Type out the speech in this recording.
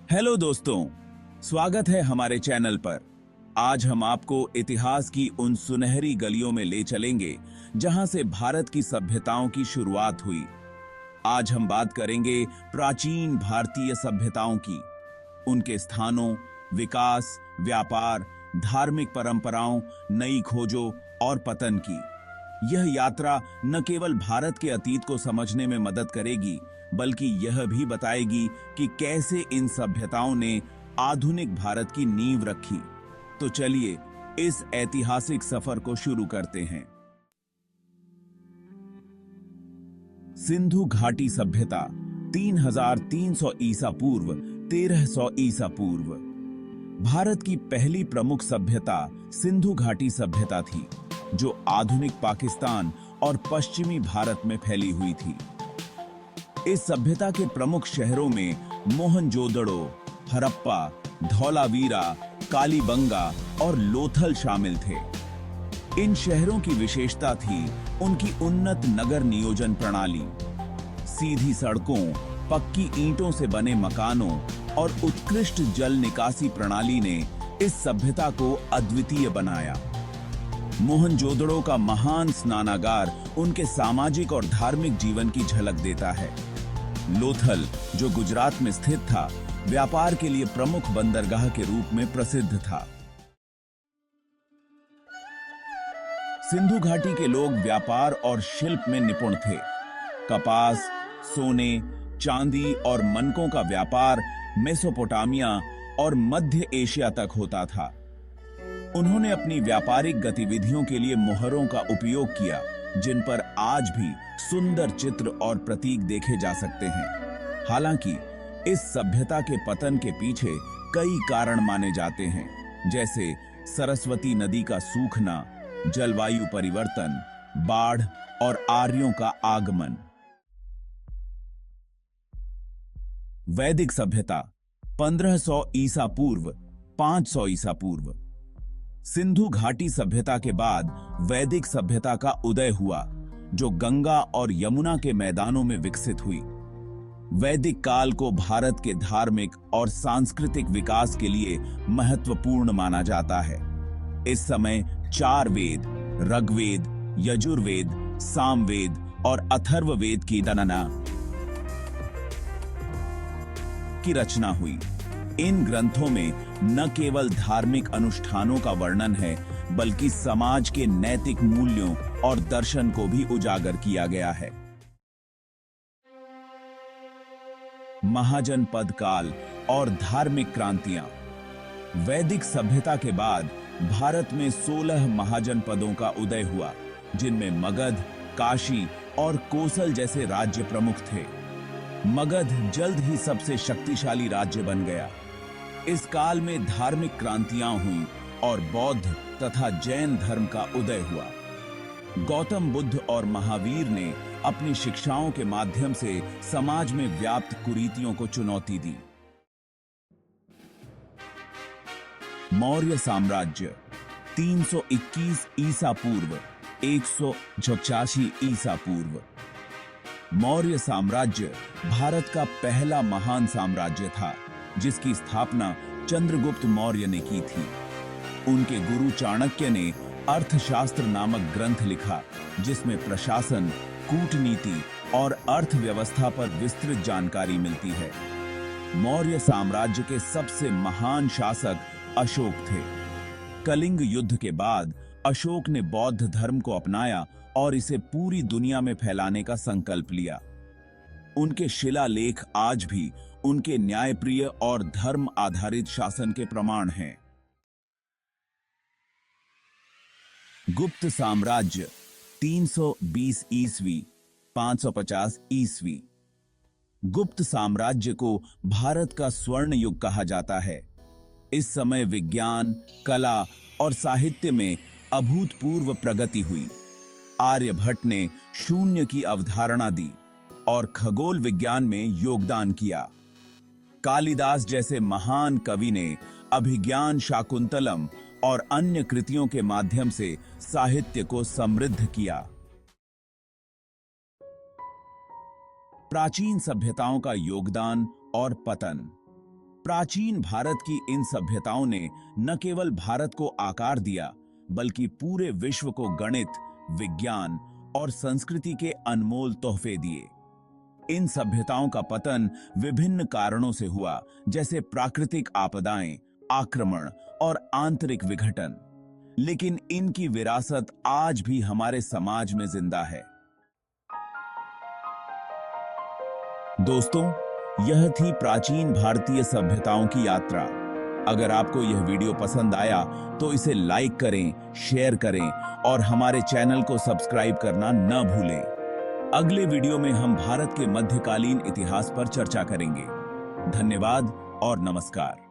Hello दोस्तों, स्वागत है हमारे चैनल पर। आज हम आपको इतिहास की उन सुनहरी गलियों में ले चलेंगे जहां से भारत की सभ्यताओं की शुरुआत हुई। आज हम बात करेंगे प्राचीन भारतीय सभ्यताओं की, उनके स्थानों, विकास, व्यापार, धार्मिक परंपराओं, नई खोजों और पतन की। यह यात्रा न केवल भारत के अतीत को समझने में मदद करेगी, बल्कि यह भी बताएगी कि कैसे इन सभ्यताओं ने आधुनिक भारत की नींव रखी। तो चलिए इस ऐतिहासिक सफर को शुरू करते हैं। सिंधु घाटी सभ्यता 3300 ईसा पूर्व 1300 ईसा पूर्व। भारत की पहली प्रमुख सभ्यता सिंधु घाटी सभ्यता थी, जो आधुनिक पाकिस्तान और पश्चिमी भारत में फैली हुई थी। इस सभ्यता के प्रमुख शहरों में मोहनजोदड़ो, हड़प्पा, धौलावीरा, कालीबंगा और लोथल शामिल थे। इन शहरों की विशेषता थी उनकी उन्नत नगर नियोजन प्रणाली, सीधी सड़कों, पक्की ईंटों से बने मकानों और उत्कृष्ट जल निकासी प्रणाली ने इस सभ्यता को अद्वितीय बनाया। मोहनजोदड़ो का महान स्नानागार उनके सामाजिक और धार्मिक जीवन की झलक देता है। लोथल, जो गुजरात में स्थित था, व्यापार के लिए प्रमुख बंदरगाह के रूप में प्रसिद्ध था। सिंधु घाटी के लोग व्यापार और शिल्प में निपुण थे। कपास, सोने, चांदी और मनकों का व्यापार मेसोपोटामिया और मध्य एशिया तक होता था। उन्होंने अपनी व्यापारिक गतिविधियों के लिए मोहरों का उपयोग किया, जिन पर आज भी सुंदर चित्र और प्रतीक देखे जा सकते हैं। हालांकि इस सभ्यता के पतन के पीछे कई कारण माने जाते हैं, जैसे सरस्वती नदी का सूखना, जलवायु परिवर्तन, बाढ़ और आर्यों का आगमन। वैदिक सभ्यता 1500 ईसा पूर्व 500 ईसा पूर्व। सिंधु घाटी सभ्यता के बाद वैदिक सभ्यता का उदय हुआ, जो गंगा और यमुना के मैदानों में विकसित हुई। वैदिक काल को भारत के धार्मिक और सांस्कृतिक विकास के लिए महत्वपूर्ण माना जाता है। इस समय 4 वेद, ऋग्वेद, यजुर्वेद, सामवेद और अथर्ववेद की रचना हुई। इन ग्रंथों में न केवल धार्मिक अनुष्ठानों का वर्णन है, बल्कि समाज के नैतिक मूल्यों और दर्शन को भी उजागर किया गया है। महाजनपद काल और धार्मिक क्रांतियां। वैदिक सभ्यता के बाद भारत में 16 महाजनपदों का उदय हुआ, जिनमें मगध, काशी और कोसल जैसे राज्य प्रमुख थे। मगध जल्द ही सबसे शक्तिशाली राज्य बन गया। इस काल में धार्मिक क्रांतियां हुईं और बौद्ध तथा जैन धर्म का उदय हुआ। गौतम बुद्ध और महावीर ने अपनी शिक्षाओं के माध्यम से समाज में व्याप्त कुरीतियों को चुनौती दी। मौर्य साम्राज्य 321 ईसा पूर्व 186 ईसा पूर्व। मौर्य साम्राज्य भारत का पहला महान साम्राज्य था, जिसकी स्थापना चंद्रगुप्त मौर्य ने की थी। उनके गुरु चाणक्य ने अर्थशास्त्र नामक ग्रंथ लिखा, जिसमें प्रशासन, कूटनीति और अर्थव्यवस्था पर विस्तृत जानकारी मिलती है। मौर्य साम्राज्य के सबसे महान शासक अशोक थे। कलिंग युद्ध के बाद अशोक ने बौद्ध धर्म को अपनाया और इसे पूरी दुनिया में फैलाने का संकल्प लिया। उनके शिलालेख आज भी उनके न्यायप्रिय और धर्म आधारित शासन के प्रमाण हैं। गुप्त साम्राज्य 320 ईस्वी 550 ईस्वी। गुप्त साम्राज्य को भारत का स्वर्ण युग कहा जाता है। इस समय विज्ञान, कला और साहित्य में अभूतपूर्व प्रगति हुई। आर्यभट्ट ने शून्य की अवधारणा दी और खगोल विज्ञान में योगदान किया। कालिदास जैसे महान कवि ने अभिज्ञान, शाकुंतलम और अन्य कृतियों के माध्यम से साहित्य को समृद्ध किया। प्राचीन सभ्यताओं का योगदान और पतन। प्राचीन भारत की इन सभ्यताओं ने न केवल भारत को आकार दिया, बल्कि पूरे विश्व को गणित, विज्ञान और संस्कृति के अनमोल तोहफे दिए। इन सभ्यताओं का पतन विभिन्न कारणों से हुआ, जैसे प्राकृतिक आपदाएं, आक्रमण और आंतरिक विघटन। लेकिन इनकी विरासत आज भी हमारे समाज में जिंदा है। दोस्तों, यह थी प्राचीन भारतीय सभ्यताओं की यात्रा। अगर आपको यह वीडियो पसंद आया तो इसे लाइक करें, शेयर करें और हमारे चैनल को सब्सक्राइब करना न भूलें। अगले वीडियो में हम भारत के मध्यकालीन इतिहास पर चर्चा करेंगे। धन्यवाद और नमस्कार।